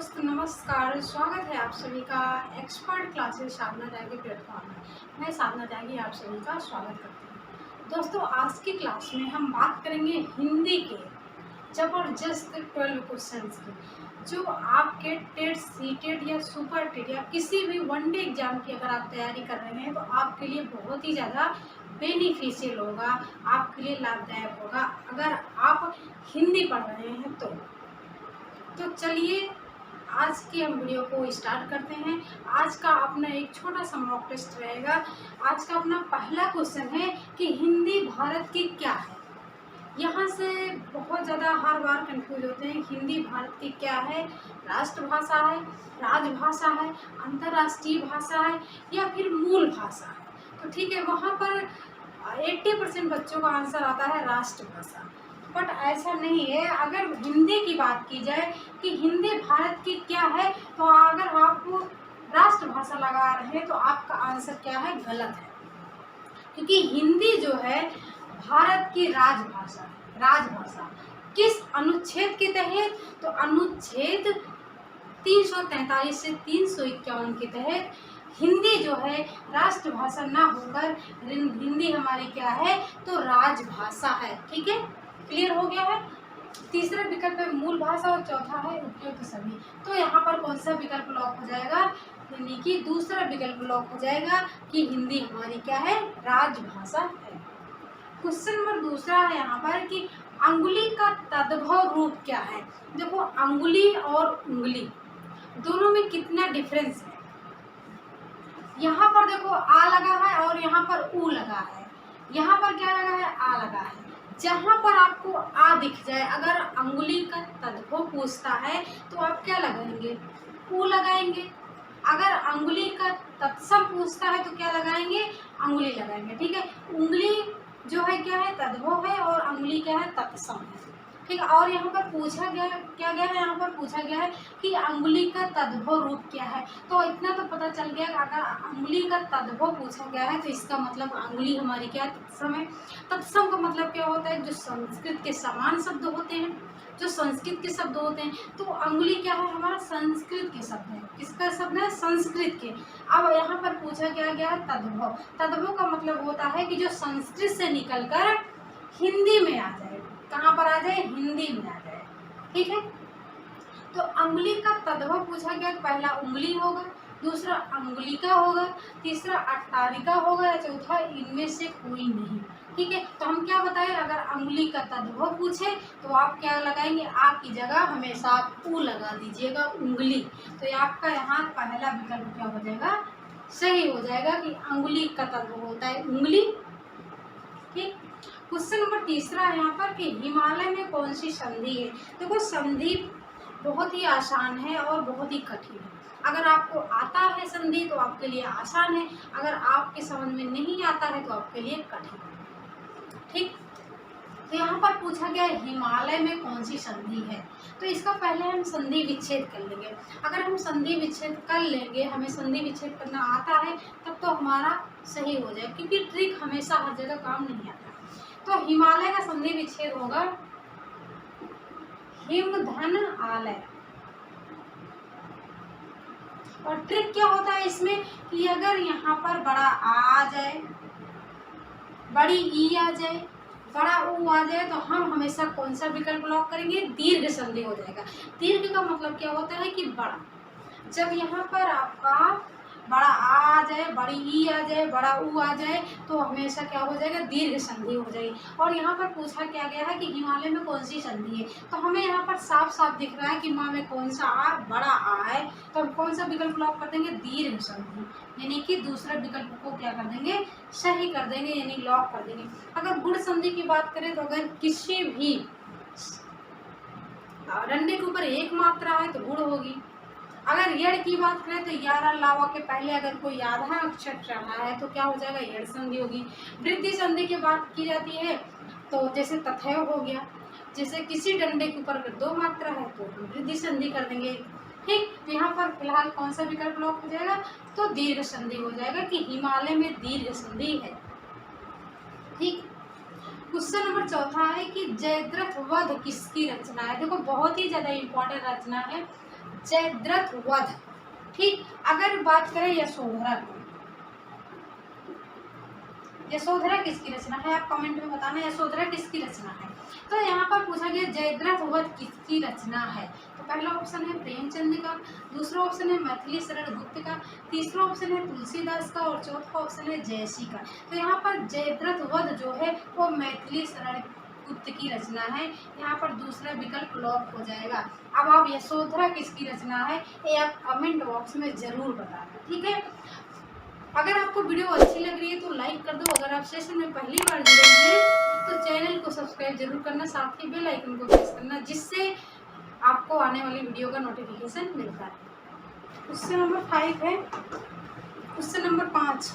दोस्त नमस्कार, स्वागत है आप सभी का एक्सपर्ट क्लासेस साधना त्यागी प्लेटफॉर्म में। मैं साधना त्यागी आप सभी का स्वागत करती हूँ। दोस्तों, आज की क्लास में हम बात करेंगे हिंदी के ज़बरदस्त 12 क्वेश्चंस की, जो आपके टेट, सीटेट या सुपर टेट या किसी भी वनडे एग्जाम की अगर आप तैयारी कर रहे हैं तो आपके लिए बहुत ही ज़्यादा बेनिफिशियल होगा, आपके लिए लाभदायक होगा अगर आप हिंदी पढ़ रहे हैं तो चलिए आज की हम वीडियो को स्टार्ट करते हैं। आज का अपना एक छोटा सा मॉक टेस्ट रहेगा। आज का अपना पहला क्वेश्चन है कि हिंदी भारत की क्या है। यहाँ से बहुत ज़्यादा हर बार कंफ्यूज होते हैं, हिंदी भारत की क्या है, राष्ट्रभाषा है, राजभाषा है, अंतर्राष्ट्रीय भाषा है या फिर मूल भाषा है। तो ठीक है, वहाँ पर 80% बच्चों का आंसर आता है राष्ट्रभाषा, बट ऐसा नहीं है। अगर हिंदी की बात की जाए कि हिंदी भारत की क्या है, तो अगर आप राष्ट्रभाषा लगा रहे हैं तो आपका आंसर क्या है, गलत है, क्योंकि हिंदी जो है भारत की राजभाषा है। राजभाषा किस अनुच्छेद के तहत, तो अनुच्छेद 343 से 351 के तहत हिंदी जो है राष्ट्रभाषा ना होकर हिंदी हमारी क्या है, तो राजभाषा है। ठीक है, क्लियर हो गया है। तीसरा विकल्प है मूल भाषा और चौथा है उपयुक्त सभी। तो यहाँ पर कौन सा विकल्प लॉक हो जाएगा, यानी कि दूसरा विकल्प लॉक हो जाएगा कि हिंदी हमारी क्या है, राजभाषा है। क्वेश्चन नंबर दूसरा है यहाँ पर कि अंगुली का तद्भव रूप क्या है। देखो, अंगुली और उंगली दोनों में कितना डिफरेंस है। यहाँ पर देखो आ लगा है और यहाँ पर ऊ लगा है। यहाँ पर क्या लगा है, आ लगा है। जहाँ पर आपको आ दिख जाए, अगर अंगुली का तद्भव पूछता है तो आप क्या लगाएंगे, ऊ लगाएंगे। अगर अंगुली का तत्सम पूछता है तो क्या लगाएंगे, अंगुली लगाएंगे। ठीक है, उंगली जो है क्या है, तद्भव है, और अंगुली क्या है, तत्सम है। ठीक है, और यहाँ पर पूछा गया क्या गया है, यहाँ पर पूछा गया है कि अंगुली का तद्भव रूप क्या है। तो इतना तो पता चल गया कि अगर अंगुली का तद्भव पूछा गया है तो इसका मतलब अंगुली हमारी क्या, तत्सम है। तत्सम का मतलब क्या होता है, जो संस्कृत के समान शब्द होते हैं, जो संस्कृत के शब्द होते हैं। तो अंगुली क्या है, हमारा संस्कृत के शब्द है। किसका शब्द है, संस्कृत के। अब यहाँ पर पूछा गया है तद्भव। तद्भव का मतलब होता है कि जो संस्कृत से निकलकर हिंदी में आ जाए। कहाँ पर आ जाए, हिंदी में आ जाए। ठीक है, तो अंगुली का तद्भव पूछा गया, पहला उंगली होगा, दूसरा अंगुलिका होगा, तीसरा अट्टारिका होगा, या चौथा इनमें से कोई नहीं। ठीक है, तो हम क्या बताएं, अगर अंगुली का तद्भव पूछे तो आप क्या लगाएंगे, आ की जगह हमेशा आप ऊ लगा दीजिएगा, उंगली। तो ये आपका यहाँ पहला विकल्प क्या हो जाएगा, सही हो जाएगा कि अंगुली का तद्भव होता है उंगली। ठीक, क्वेश्चन नंबर तीसरा है यहाँ पर कि हिमालय में कौन सी संधि है। देखो, संधि बहुत ही आसान है और बहुत ही कठिन है। अगर आपको आता है संधि तो आपके लिए आसान है, अगर आपके समझ में नहीं आता है तो आपके लिए कठिन है। ठीक, तो यहाँ पर पूछा गया हिमालय में कौन सी संधि है, तो इसका पहले हम संधि विच्छेद कर लेंगे। अगर हम संधि विच्छेद कर लेंगे, हमें संधि विच्छेद करना आता है, तब तो हमारा सही हो जाए, क्योंकि ट्रिक हमेशा हर जगह काम नहीं आता। तो हिमालय का संधि विच्छेद होगा हिमधन आलय। और ट्रिक क्या होता है इसमें कि अगर यहाँ पर बड़ा आ जाए, बड़ी ई आ जाए, बड़ा ऊ आ जाए, तो हम हमेशा कौन सा विकल्प लॉक करेंगे, दीर्घ संधि हो जाएगा। दीर्घ का मतलब क्या होता है कि बड़ा, जब यहाँ पर आपका बड़ा आ जाए, बड़ी ई आ जाए, बड़ा ऊ आ जाए, तो हमेशा क्या हो जाएगा, दीर्घ संधि हो जाएगी। और यहाँ पर पूछा क्या गया है कि हिमालय में कौन सी संधि है, तो हमें यहाँ पर साफ साफ दिख रहा है कि माँ में कौन सा आ, बड़ा आ है, तो हम कौन सा विकल्प लॉक कर देंगे, दीर्घ संधि, यानी कि दूसरे विकल्प को क्या कर देंगे, सही कर देंगे, यानी लॉक कर देंगे। अगर गुण संधि की बात करें तो अगर किसी भी डंडे के ऊपर एक मात्रा है तो गुण होगी। अगर यड़ की बात करें तो यारा लावा के पहले अगर कोई आधा अक्षर चढ़ा है तो क्या हो जाएगा, यड़ संधि होगी। वृद्धि संधि की बात की जाती है तो जैसे तथैव हो गया, जैसे किसी डंडे के ऊपर अगर दो मात्रा है तो वृद्धि संधि कर देंगे। ठीक, तो यहाँ पर फिलहाल कौन सा विकल्प लॉक हो जाएगा, तो दीर्घ संधि हो जाएगा कि हिमालय में दीर्घ संधि है। ठीक, क्वेश्चन नंबर चौथा है कि जयद्रथ वध किसकी रचना है। देखो, बहुत ही ज्यादा इम्पोर्टेंट रचना है, जयद्रथ वध। ठीक, अगर बात करें यशोधरा की, यशोधरा किसकी रचना है, आप कमेंट में बताना यशोधरा किसकी रचना है। तो यहाँ पर पूछा गया जयद्रथ वध किसकी रचना है। तो पहला ऑप्शन है प्रेमचंद का, दूसरा ऑप्शन है मैथिली शरण गुप्त का, तीसरा ऑप्शन है तुलसीदास का और चौथा ऑप्शन है जयसी का। तो यहाँ पर जयद्रथ वध जो है वो मैथिली शरण गुप्त की रचना है। यहाँ पर दूसरा विकल्प लॉक हो जाएगा। अब आप यशोधरा किसकी रचना है ये आप कमेंट बॉक्स में जरूर बताना, ठीक है। अगर आपको वीडियो अच्छी लग रही है तो लाइक कर दो। अगर आप सेशन में पहली बार जुड़े हैं तो चैनल को सब्सक्राइब जरूर करना, साथ ही बेल आइकन को प्रेस करना, जिससे आपको आने वाली वीडियो का नोटिफिकेशन मिलता है। क्वेश्चन नंबर 5 है, क्वेश्चन नंबर 5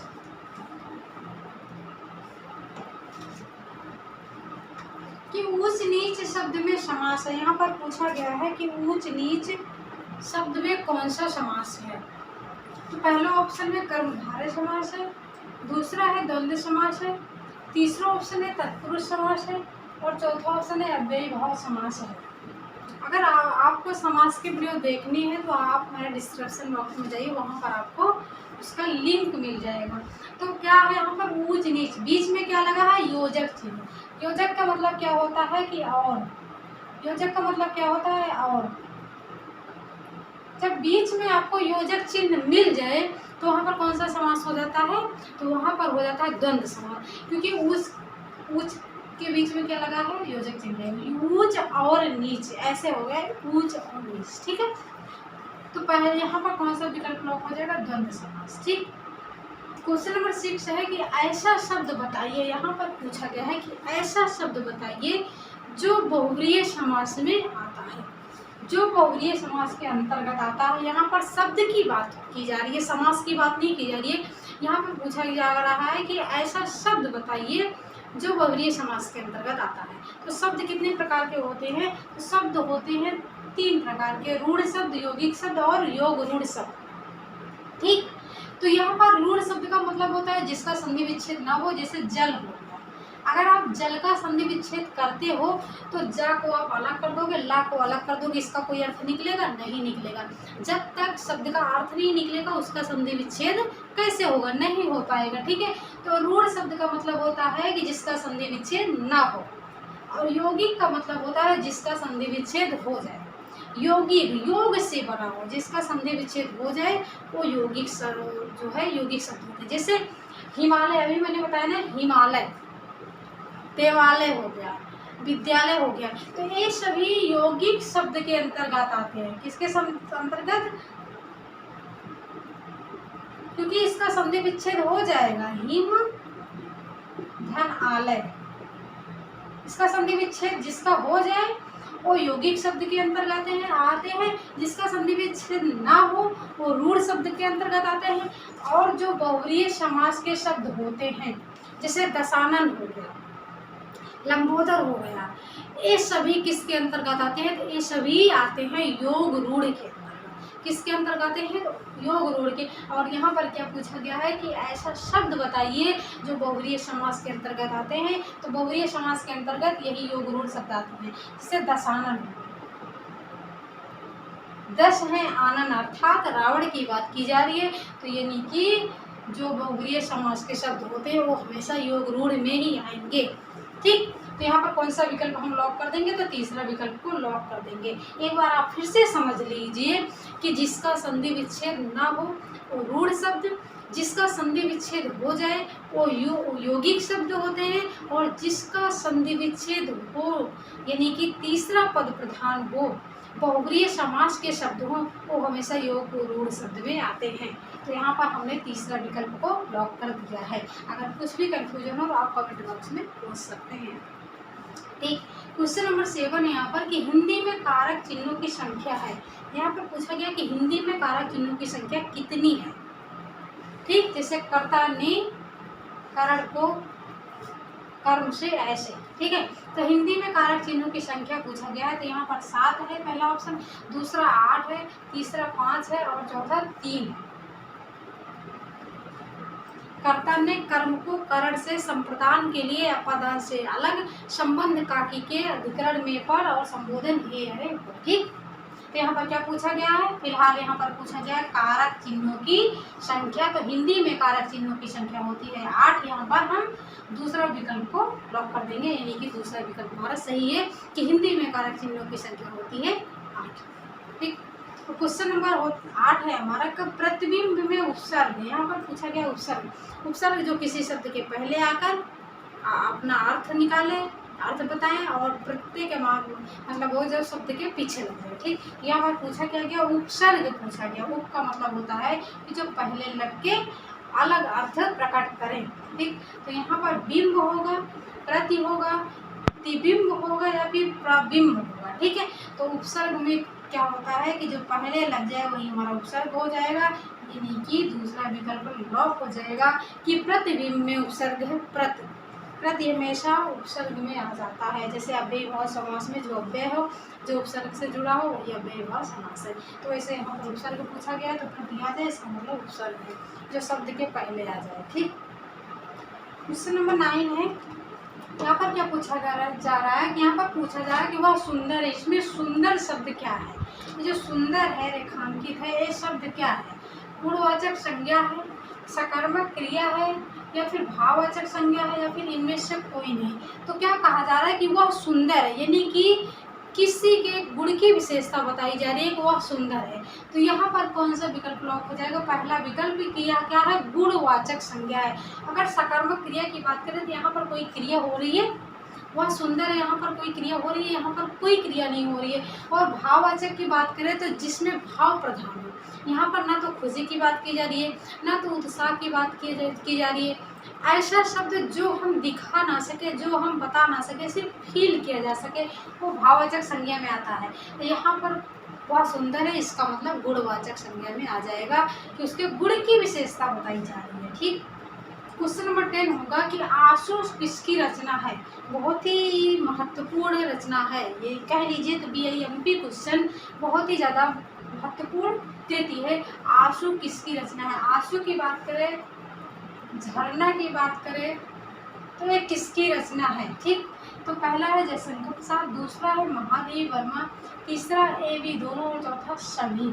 कि ऊंच नीच शब्द में समास है। यहाँ पर पूछा गया है कि ऊंच नीच शब्द में कौन सा समास है। तो पहला ऑप्शन है कर्मधारय समास है, दूसरा है द्वंद्व समास है, तीसरा ऑप्शन है तत्पुरुष समास है और चौथा ऑप्शन है अव्ययी भाव समास है। अगर आपको समास की वीडियो देखनी है तो आप मेरे डिस्क्रिप्शन बॉक्स में जाइए, वहाँ पर आपको उसका लिंक मिल जाएगा। तो क्या है यहाँ पर ऊंच नीच, बीच में क्या लगा है योजक चिन्ह। योजक का मतलब क्या होता है कि और, योजक का मतलब क्या होता है और। जब बीच में आपको योजक चिन्ह मिल जाए तो वहाँ पर कौन सा समास हो जाता है, तो वहाँ पर हो जाता है द्वंद्व समास, क्योंकि ऊंच के बीच में क्या लगा है योजक चिन्ह, ऊंच और नीच ऐसे हो गए ऊंच और नीच, ठीक है। तो पहले यहाँ पर कौन सा विकल्प लॉक हो जाएगा द्वंद्व समास, ठीक। क्वेश्चन नंबर 6 है कि ऐसा शब्द बताइए। यहाँ पर पूछा गया है कि ऐसा शब्द बताइए जो बहुव्रीहि समास में आता है, जो बहुव्रीहि समास के अंतर्गत आता है। यहाँ पर शब्द की बात की जा रही है, समास की बात नहीं की जा रही है। यहाँ पर पूछा जा रहा है कि ऐसा शब्द बताइए जो बहुव्रीहि समास के अंतर्गत आता है। तो शब्द कितने प्रकार के होते हैं, तो शब्द होते हैं 3 प्रकार के, रूढ़ शब्द, यौगिक शब्द और योग रूढ़ शब्द, ठीक। तो यहाँ पर रूढ़ शब्द का मतलब होता है जिसका संधि विच्छेद ना हो, जैसे जल हो। अगर आप जल का संधि विच्छेद करते हो तो जा को आप अलग कर दोगे, ला को अलग कर दोगे, इसका कोई अर्थ निकलेगा नहीं निकलेगा। जब तक शब्द का अर्थ नहीं निकलेगा उसका संधि विच्छेद कैसे होगा, नहीं हो पाएगा, ठीक है। तो रूढ़ शब्द का मतलब होता है कि जिसका संधि विच्छेद ना हो, और यौगिक का मतलब होता है जिसका संधि विच्छेद हो जाए। यौगिक योग से बना हो, जिसका संधि विच्छेद हो जाए वो यौगिक जो है यौगिक शब्द होते हैं। जैसे हिमालय, अभी मैंने बताया ना, हिमालय, देवालय हो गया, विद्यालय हो गया, तो ये सभी यौगिक शब्द के अंतर्गत आते हैं। किसके अंतर्गत, क्योंकि इसका संधि विच्छेद हो जाएगा, हिम धन आलय, इसका संधि विच्छेद जिसका हो जाए वो यौगिक शब्द के अंतर्गत आते हैं, जिसका संधि विच्छेद ना हो वो रूढ़ शब्द के अंतर्गत आते हैं। और जो बहुव्रीहि समास के शब्द होते हैं जैसे दशानन हो गया, लंबोदर हो गया, ये सभी किसके अंतर्गत आते हैं, तो ये सभी आते हैं योग रूढ़ के अंतर्गत। किसके अंतर्गत आते हैं, तो योग रूढ़ के। और यहाँ पर क्या पूछा गया है कि ऐसा शब्द बताइए जो बहुव्रीहि समास के अंतर्गत आते हैं। तो बहुव्रीहि समास के अंतर्गत यही योग रूढ़ शब्द आते हैं। जैसे दशानन, 10 है आनन, अर्थात रावण की बात की जा रही है। तो यानी कि जो बहुव्रीहि समास के शब्द होते हैं वो हमेशा योग रूढ़ में ही आएंगे, ठीक। तो यहाँ पर कौन सा विकल्प हम लॉक कर देंगे, तो तीसरा विकल्प को लॉक कर देंगे। एक बार आप फिर से समझ लीजिए कि जिसका संधि विच्छेद ना हो वो रूढ़ शब्द, जिसका संधि विच्छेद हो जाए वो यौगिक शब्द होते हैं, और जिसका संधि विच्छेद हो यानी कि तीसरा पद प्रधान हो, बहुव्रीहि समास के शब्द हों, वो हमेशा योग रूढ़ शब्द में आते हैं। तो यहाँ पर हमने तीसरा विकल्प को लॉक कर दिया है। अगर कुछ भी कंफ्यूजन हो तो आप कमेंट बॉक्स में पूछ सकते हैं, ठीक। क्वेश्चन नंबर 7 है यहाँ पर कि हिंदी में कारक चिन्हों की संख्या है। यहाँ पर पूछा गया कि हिंदी में कारक चिन्हों की संख्या कितनी है, ठीक। जैसे कर्ता ने करण को कर्म से ऐसे, ठीक है। तो हिंदी में कारक चिन्हों की संख्या पूछा गया है। तो यहाँ पर 7 है पहला ऑप्शन, दूसरा 8 है, तीसरा 5 है और चौथा 3 है। कर्ता ने कर्म को करण से संप्रदान के लिए अपदान से अलग संबंध काकी के अधिकरण में पर और संबोधन हे है, ठीक। तो यहाँ पर क्या पूछा गया है, फिलहाल यहाँ पर पूछा गया है कारक चिन्हों की संख्या। तो हिंदी में कारक चिन्हों की संख्या होती है 8। यहाँ पर हम दूसरा विकल्प को लॉक कर देंगे, यानी कि दूसरा विकल्प हमारा सही है कि हिंदी में कारक चिन्हों की संख्या होती है 8। ठीक, तो क्वेश्चन नंबर 8 है हमारा कि प्रतिबिंब में उपसर्ग। यहाँ पर पूछा गया उपसर्ग। उपसर्ग जो किसी शब्द के पहले आकर अपना अर्थ निकाले, अर्थ बताएं और प्रत्येक मतलब वो जो शब्द के पीछे लग जाए। ठीक, यहाँ पर पूछा क्या गया, उपसर्ग पूछा गया। उप का मतलब होता है कि जो पहले लग के अलग अर्थ प्रकट करें। ठीक, तो यहाँ पर बिंब होगा, प्रति होगा, प्रतिबिंब होगा या फिर प्रतिबिंब होगा। ठीक है, तो उपसर्ग में क्या होता है कि जो पहले लग जाए वही हमारा उपसर्ग हो जाएगा, यानी कि दूसरा विकल्प लॉक हो जाएगा कि प्रतिबिंब में उपसर्ग है प्रति। प्रति हमेशा उपसर्ग में आ जाता है, जैसे अव्ययभाव समास में जो अव्यय हो जो उपसर्ग से जुड़ा हो वही अव्ययभाव समास है। तो ऐसे यहाँ पर उपसर्ग पूछा गया तो प्रति आ जाए, इसका मतलब उपसर्ग है जो शब्द के पहले आ जाए। ठीक, क्वेश्चन नंबर 9 है। यहाँ पर क्या पूछा जा रहा है कि यहाँ पर पूछा जा रहा है कि वह सुंदर है। इसमें सुंदर शब्द क्या है, ये जो सुंदर है रेखांकित है ये शब्द क्या है, गुणवाचक संज्ञा है, सकर्मक क्रिया है या फिर भाववाचक संज्ञा है या फिर इनमें से कोई नहीं। तो क्या कहा जा रहा है कि वह सुंदर है, यानी कि किसी के गुण की विशेषता बताई जा रही है कि वह सुंदर है। तो यहाँ पर कौन सा विकल्प लॉक हो जाएगा, पहला विकल्प क्रिया क्या है, गुणवाचक संज्ञा है। अगर सकर्मक क्रिया की बात करें तो यहाँ पर कोई क्रिया हो रही है, वह सुंदर है, यहाँ पर कोई क्रिया हो रही है, यहाँ पर कोई क्रिया नहीं हो रही है। और भाववाचक की बात करें तो जिसमें भाव प्रधान हो, यहाँ पर ना तो खुशी की बात की जा रही है ना तो उत्साह की बात की जा रही है। ऐसा शब्द जो हम दिखा ना सके, जो हम बता ना सके, सिर्फ फील किया जा सके, वो भाववाचक संज्ञा में आता है। तो यहाँ पर वह सुंदर है, इसका मतलब गुणवाचक संज्ञा में आ जाएगा कि उसके गुण की विशेषता बताई जा रही है। ठीक, क्वेश्चन नंबर 10 होगा कि आंसू किसकी रचना है। बहुत ही महत्वपूर्ण रचना है, ये कह लीजिए तो BIMP क्वेश्चन बहुत ही ज़्यादा महत्वपूर्ण कृति है। आंसू किसकी रचना है, आंसू की बात करें, झरना की बात करें तो ये किसकी रचना है। ठीक, तो पहला है जयशंकर प्रसाद, दूसरा है महादेव वर्मा, तीसरा AB दोनों और चौथा सभी।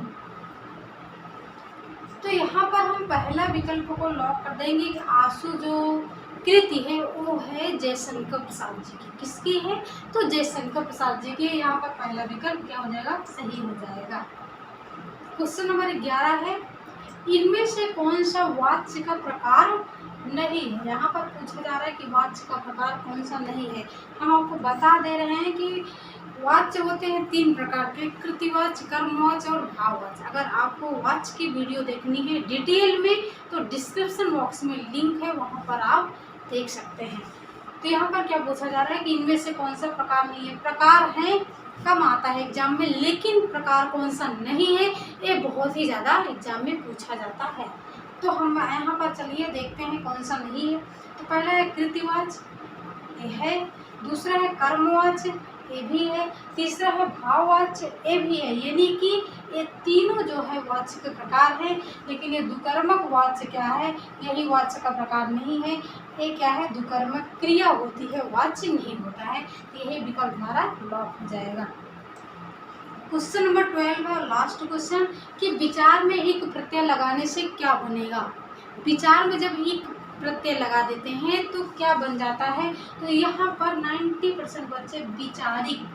तो यहाँ पर हम पहला विकल्प को लॉक कर देंगे कि आंसू जो कृति है वो है जयशंकर प्रसाद जी की। किसकी है, तो जयशंकर प्रसाद जी की। यहाँ पर पहला विकल्प क्या हो जाएगा, सही हो जाएगा। क्वेश्चन नंबर 11 है, इनमें से कौन सा वाच्य का प्रकार नहीं है। यहाँ पर पूछा जा रहा है कि वाच्य का प्रकार कौन सा नहीं है। हम आपको बता दे रहे हैं कि वाच्य होते हैं 3 प्रकार के, कृतिवाच्य, कर्मवाच्य और भाववाच्य। अगर आपको वाच्य की वीडियो देखनी है डिटेल में तो डिस्क्रिप्शन बॉक्स में लिंक है, वहाँ पर आप देख सकते हैं। तो यहाँ पर क्या पूछा जा रहा है कि इनमें से कौन सा प्रकार नहीं है। प्रकार है कम आता है एग्जाम में, लेकिन प्रकार कौन सा नहीं है ये बहुत ही ज़्यादा एग्जाम में पूछा जाता है। तो हम यहाँ पर चलिए देखते हैं कौन सा नहीं है। तो पहला है कृतिवाच्य, ये है, दूसरा है कर्मवाच्य, ये भी है, तीसरा है भाववाच्य, ये भी है। यानी कि ये तीनों जो है वाच्य के प्रकार है, लेकिन ये दुकर्मक वाच्य क्या है, यही वाच्य का प्रकार नहीं है। ये क्या है, दुकर्मक क्रिया होती है, वाच्य नहीं होता है। यही विकल्प हमारा लॉक हो जाएगा। क्वेश्चन नंबर 12 है लास्ट क्वेश्चन कि विचार में एक प्रत्यय लगाने से क्या बनेगा। विचार में जब एक प्रत्यय लगा देते हैं तो क्या बन जाता है, तो यहाँ पर 90% बच्चे विचारिक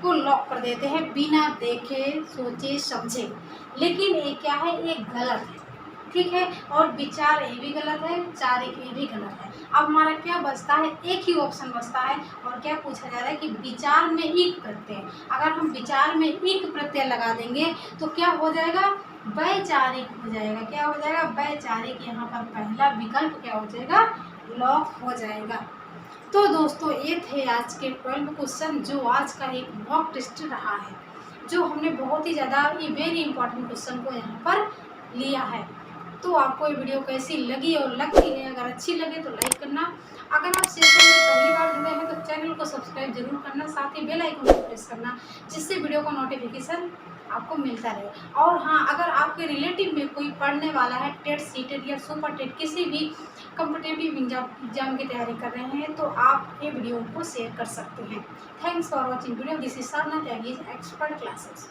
को लॉक कर देते हैं बिना देखे सोचे समझे, लेकिन ये क्या है, ये गलत है। ठीक है, और विचार ये भी गलत है, चारिक ये भी गलत है। अब हमारा क्या बचता है, एक ही ऑप्शन बचता है, और क्या पूछा जा रहा है कि विचार में एक प्रत्यय। अगर हम विचार में एक प्रत्यय लगा देंगे तो क्या हो जाएगा, वैचारिक हो जाएगा। क्या हो जाएगा, वैचारिक। यहाँ पर पहला विकल्प क्या हो जाएगा, लॉक हो जाएगा। तो दोस्तों ये थे आज के 12 क्वेश्चन जो आज का एक मॉक टेस्ट रहा है, जो हमने बहुत ही ज़्यादा ये वेरी इंपॉर्टेंट क्वेश्चन को यहाँ पर लिया है। तो आपको ये वीडियो कैसी लगी और लगती है, अगर अच्छी लगे तो लाइक करना। अगर आप सेशन में पहली बार जुड़े हैं तो चैनल को सब्सक्राइब जरूर करना, साथ ही बेल आइकन को प्रेस करना, जिससे वीडियो का नोटिफिकेशन आपको मिलता रहे। और हाँ, अगर आपके रिलेटिव में कोई पढ़ने वाला है टेट, सीटेट या सुपर टेट किसी भी कॉम्पिटिटिव एग्जाम की तैयारी कर रहे हैं तो आप ये वीडियो को शेयर कर सकते हैं। Thanks for watching video. This is Sadhana Tyagi expert classes.